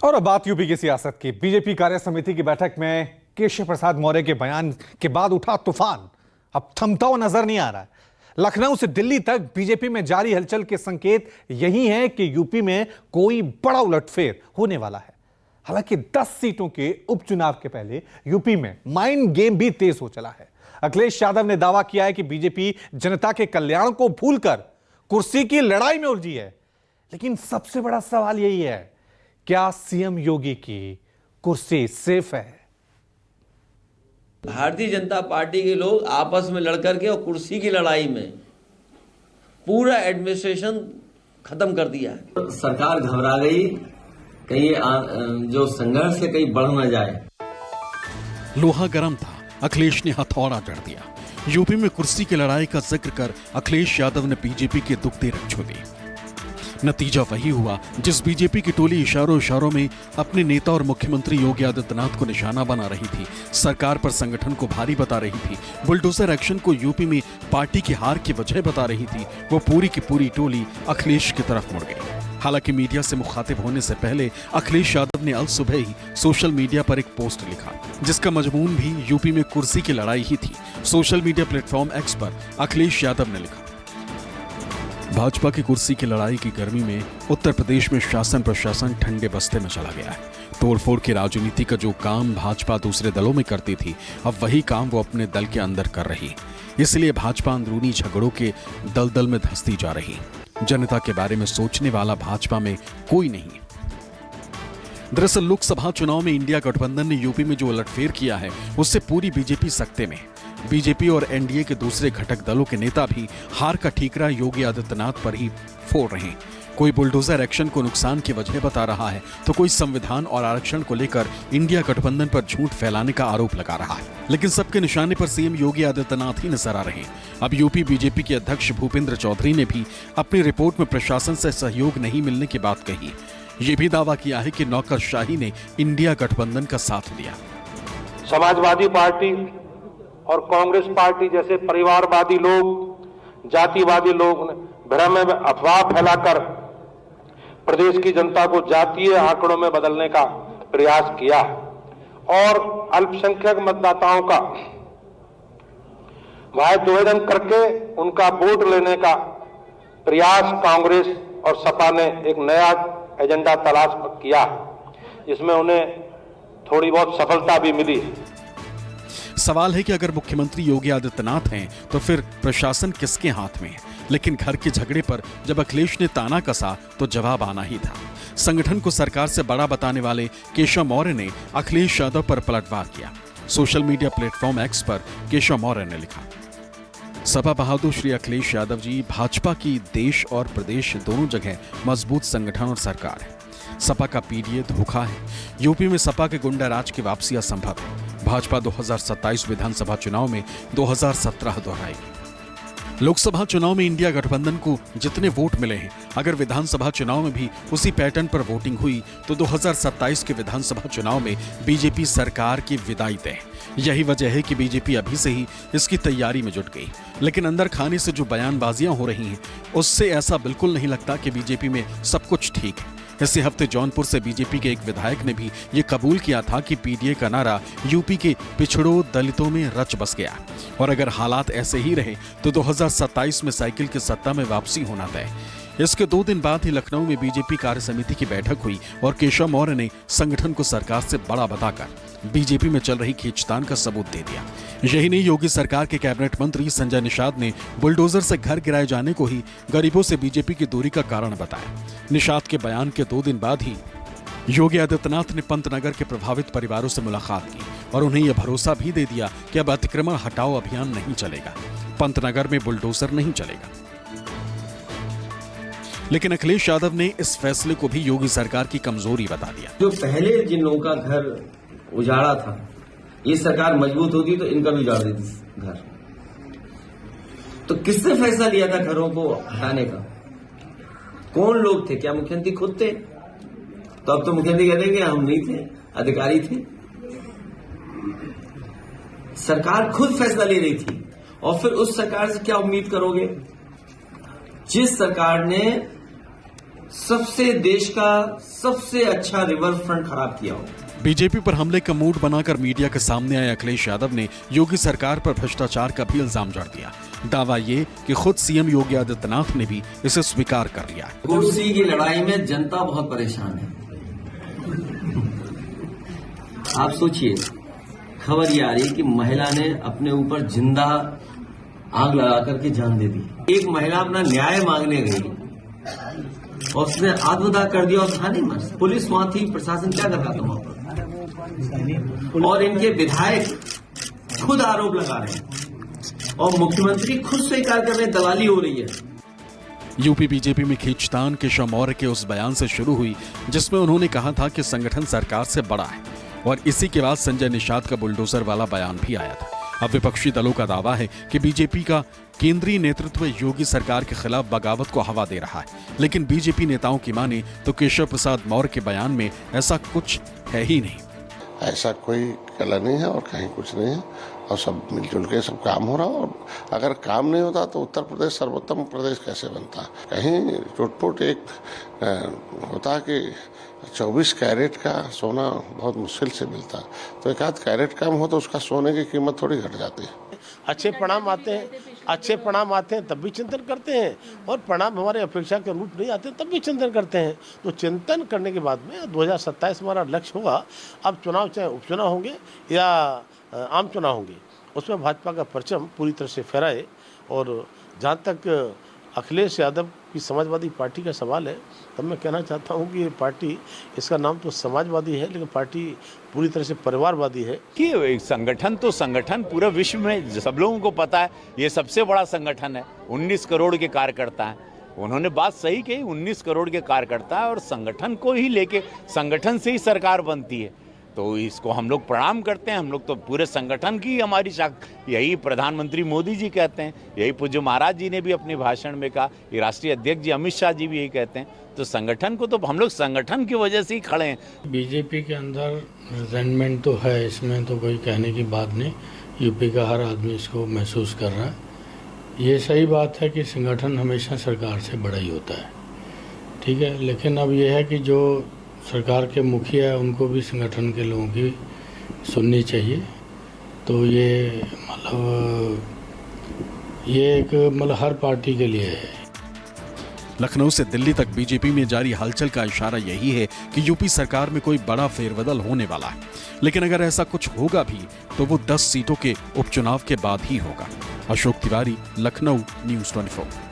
और अब बात यूपी की सियासत की। बीजेपी कार्य समिति की बैठक में केशव प्रसाद मौर्य के बयान के बाद उठा तूफान अब थमता हुआ नजर नहीं आ रहा है। लखनऊ से दिल्ली तक बीजेपी में जारी हलचल के संकेत यही है कि यूपी में कोई बड़ा उलटफेर होने वाला है। हालांकि 10 सीटों के उपचुनाव के पहले यूपी में माइंड गेम भी तेज हो चला है। अखिलेश यादव ने दावा किया है कि बीजेपी जनता के कल्याण को भूलकर कुर्सी की लड़ाई में उलझी है। लेकिन सबसे बड़ा सवाल यही है, क्या सीएम योगी की कुर्सी सेफ है? भारतीय जनता पार्टी के लोग आपस में लड़कर के और कुर्सी की लड़ाई में पूरा एडमिनिस्ट्रेशन खत्म कर दिया है। सरकार घबरा गई, कहीं जो संघर्ष है कहीं बढ़ न जाए। लोहा गर्म था, अखिलेश ने हथौड़ा जड़ दिया। यूपी में कुर्सी की लड़ाई का जिक्र कर अखिलेश यादव ने बीजेपी के दुखते रख छू दी। नतीजा वही हुआ जिस बीजेपी की टोली इशारों में अपने नेता और मुख्यमंत्री योगी आदित्यनाथ को निशाना बना रही थी, सरकार पर संगठन को भारी बता रही थी, बुलडोजर एक्शन को यूपी में पार्टी की हार की वजह बता रही थी, वो पूरी की पूरी टोली अखिलेश की तरफ मुड़ गई। हालांकि मीडिया से मुखातिब होने से पहले अखिलेश यादव ने अल सुबह ही सोशल मीडिया पर एक पोस्ट लिखा जिसका मजमून भी यूपी में कुर्सी की लड़ाई ही थी। सोशल मीडिया प्लेटफॉर्म एक्स पर अखिलेश यादव ने लिखा, भाजपा की कुर्सी की लड़ाई की गर्मी में उत्तर प्रदेश में शासन प्रशासन ठंडे बस्ते में चला गया है। तोड़फोड़ की राजनीति का जो काम भाजपा दूसरे दलों में करती थी, अब वही काम वो अपने दल के अंदर कर रही। इसलिए भाजपा अंदरूनी झगड़ों के दलदल में धंसती जा रही। जनता के बारे में सोचने वाला भाजपा में कोई नहीं। दरअसल लोकसभा चुनाव में इंडिया गठबंधन ने यूपी में जो उलटफेर किया है उससे पूरी बीजेपी सकते में। बीजेपी और एनडीए के दूसरे घटक दलों के नेता भी हार का ठीकरा योगी आदित्यनाथ पर ही फोड़ रहे हैं। कोई बुलडोजर एक्शन को नुकसान की वजह बता रहा है तो कोई संविधान और आरक्षण को लेकर इंडिया गठबंधन पर झूठ फैलाने का आरोप लगा रहा है। लेकिन सबके निशाने पर सीएम योगी आदित्यनाथ ही नजर आ रहे हैं। अब यूपी बीजेपी के अध्यक्ष भूपेंद्र चौधरी ने भी अपनी रिपोर्ट में प्रशासन से सहयोग नहीं मिलने की बात कही। ये भी दावा किया है कि नौकरशाही ने इंडिया गठबंधन का साथ दिया। समाजवादी पार्टी और कांग्रेस पार्टी जैसे परिवारवादी लोग, जातिवादी लोग भ्रम में अफवाह फैलाकर प्रदेश की जनता को जातीय आंकड़ों में बदलने का प्रयास किया और अल्पसंख्यक मतदाताओं का विभेदन करके उनका वोट लेने का प्रयास कांग्रेस और सपा ने एक नया एजेंडा तलाश किया, जिसमें उन्हें थोड़ी बहुत सफलता भी मिली। सवाल है कि अगर मुख्यमंत्री योगी आदित्यनाथ हैं तो फिर प्रशासन किसके हाथ में है? लेकिन घर के झगड़े पर जब अखिलेश ने ताना कसा तो जवाब आना ही था। संगठन को सरकार से बड़ा बताने वाले केशव मौर्य ने अखिलेश यादव पर पलटवार किया। सोशल मीडिया प्लेटफॉर्म एक्स पर केशव मौर्य ने लिखा, सपा बहादुर श्री अखिलेश यादव जी, भाजपा की देश और प्रदेश दोनों जगह मजबूत संगठन और सरकार है। सपा का पीडीए धोखा है। यूपी में सपा के गुंडा राज की वापसी असंभव है। भाजपा 2027 विधानसभा चुनाव में 2017 दोहराएगी। लोकसभा चुनाव में इंडिया गठबंधन को जितने वोट मिले हैं, अगर विधानसभा चुनाव में भी उसी पैटर्न पर वोटिंग हुई तो 2027 के विधानसभा चुनाव में बीजेपी सरकार की विदाई तय। यही वजह है कि बीजेपी अभी से ही इसकी तैयारी में जुट गई। लेकिन अंदर खाने से जो बयानबाजियां हो रही हैं, उससे ऐसा बिल्कुल नहीं लगता कि बीजेपी में सब कुछ ठीक है। इसी हफ्ते जौनपुर से बीजेपी के एक विधायक ने भी ये कबूल किया था कि पीडीए का नारा यूपी के पिछड़ों दलितों में रच बस गया और अगर हालात ऐसे ही रहे तो 2027 में साइकिल की सत्ता में वापसी होना तय। इसके 2 दिन बाद ही लखनऊ में बीजेपी कार्य समिति की बैठक हुई और केशव मौर्य ने संगठन को सरकार से बड़ा बताकर बीजेपी में चल रही खींचतान का सबूत दे दिया। यही नहीं, योगी सरकार के कैबिनेट मंत्री संजय निषाद ने बुलडोजर से घर गिराए जाने को ही गरीबों से बीजेपी की दूरी का कारण बताया। निषाद के बयान के 2 दिन बाद ही योगी आदित्यनाथ ने पंतनगर के प्रभावित परिवारों से मुलाकात की और उन्हें यह भरोसा भी दे दिया कि अब अतिक्रमण हटाओ अभियान नहीं चलेगा, पंतनगर में बुलडोजर नहीं चलेगा। लेकिन अखिलेश यादव ने इस फैसले को भी योगी सरकार की कमजोरी बता दिया। जो पहले जिन लोगों का घर उजाड़ा था, ये सरकार मजबूत होती तो इनका भी उजाड़ देती घर। तो किसने फैसला लिया था घरों को हटाने का? कौन लोग थे? क्या मुख्यमंत्री खुद थे? तो अब तो मुख्यमंत्री कहते हैं कि हम नहीं थे, अधिकारी थे। सरकार खुद फैसला ले रही थी और फिर उस सरकार से क्या उम्मीद करोगे जिस सरकार ने सबसे देश का सबसे अच्छा रिवर फ्रंट खराब किया हो। बीजेपी पर हमले का मूड बनाकर मीडिया के सामने आए अखिलेश यादव ने योगी सरकार पर भ्रष्टाचार का भी इल्जाम जड़ दिया। दावा ये कि खुद सीएम योगी आदित्यनाथ ने भी इसे स्वीकार कर लिया। कुर्सी की लड़ाई में जनता बहुत परेशान है। आप सोचिए, खबर ये आ रही है कि महिला ने अपने ऊपर जिंदा आग लगा करके जान दे दी। एक महिला अपना न्याय मांगने गई और उसने आत्मदाह कर दिया और था नहीं मर। पुलिस वहां थी, प्रशासन क्या कर रहा था वहां पर? और इनके विधायक खुद आरोप लगा रहे हैं और मुख्यमंत्री खुद स्वीकार कर रहे हैं, दलाली हो रही है। यूपी बीजेपी में खींचतान केशव मौर्य के उस बयान से शुरू हुई जिसमें उन्होंने कहा था कि संगठन सरकार से बड़ा है, और इसी के बाद संजय निषाद का बुलडोजर वाला बयान भी आया था। अब विपक्षी दलों का दावा है कि बीजेपी का केंद्रीय नेतृत्व योगी सरकार के खिलाफ बगावत को हवा दे रहा है, लेकिन बीजेपी नेताओं की माने तो केशव प्रसाद मौर्य के बयान में ऐसा कुछ है ही नहीं। ऐसा कोई कला नहीं है और कहीं कुछ नहीं है, और सब मिलजुल के सब काम हो रहा है। और अगर काम नहीं होता तो उत्तर प्रदेश सर्वोत्तम प्रदेश कैसे बनता? कहीं टूटपुट एक होता है कि 24 कैरेट का सोना बहुत मुश्किल से मिलता, तो एक आध कैरेट कम हो तो उसका सोने की कीमत थोड़ी घट जाती है। अच्छे परिणाम आते हैं तब भी चिंतन करते हैं, और परिणाम हमारे अपेक्षा के अनुरूप नहीं आते तब भी चिंतन करते हैं। तो चिंतन करने के बाद में 2027 हमारा लक्ष्य होगा। अब चुनाव चाहे उपचुनाव होंगे या आम चुनाव होंगे, उसमें भाजपा का परचम पूरी तरह से फहराए। और जहाँ तक अखिलेश यादव की समाजवादी पार्टी का सवाल है, तब मैं कहना चाहता हूँ कि ये पार्टी, इसका नाम तो समाजवादी है, लेकिन पार्टी पूरी तरह से परिवारवादी है। कि संगठन तो संगठन पूरे विश्व में सब लोगों को पता है, ये सबसे बड़ा संगठन है। 19 करोड़ के कार्यकर्ता हैं। उन्होंने बात सही कही, 19 करोड़ के कार्यकर्ता है और संगठन को ही लेके, संगठन से ही सरकार बनती है। तो इसको हम लोग प्रणाम करते हैं। हम लोग तो पूरे संगठन की हमारी यही प्रधानमंत्री मोदी जी कहते हैं, यही पूज्य महाराज जी ने भी अपने भाषण में कहा, ये राष्ट्रीय अध्यक्ष जी अमित शाह जी भी यही कहते हैं। तो संगठन को तो हम लोग संगठन की वजह से ही खड़े हैं। बीजेपी के अंदर रिजेंटमेंट तो है, इसमें तो कोई कहने की बात नहीं। यूपी का हर आदमी इसको महसूस कर रहा है। ये सही बात है कि संगठन हमेशा सरकार से बड़ा ही होता है, ठीक है। लेकिन अब ये है कि जो सरकार के मुखिया है उनको भी संगठन के लोगों की सुननी चाहिए। तो ये एक हर पार्टी के लिए है। लखनऊ से दिल्ली तक बीजेपी में जारी हलचल का इशारा यही है कि यूपी सरकार में कोई बड़ा फेरबदल होने वाला है, लेकिन अगर ऐसा कुछ होगा भी तो वो 10 सीटों के उपचुनाव के बाद ही होगा। अशोक तिवारी, लखनऊ, न्यूज़ 24।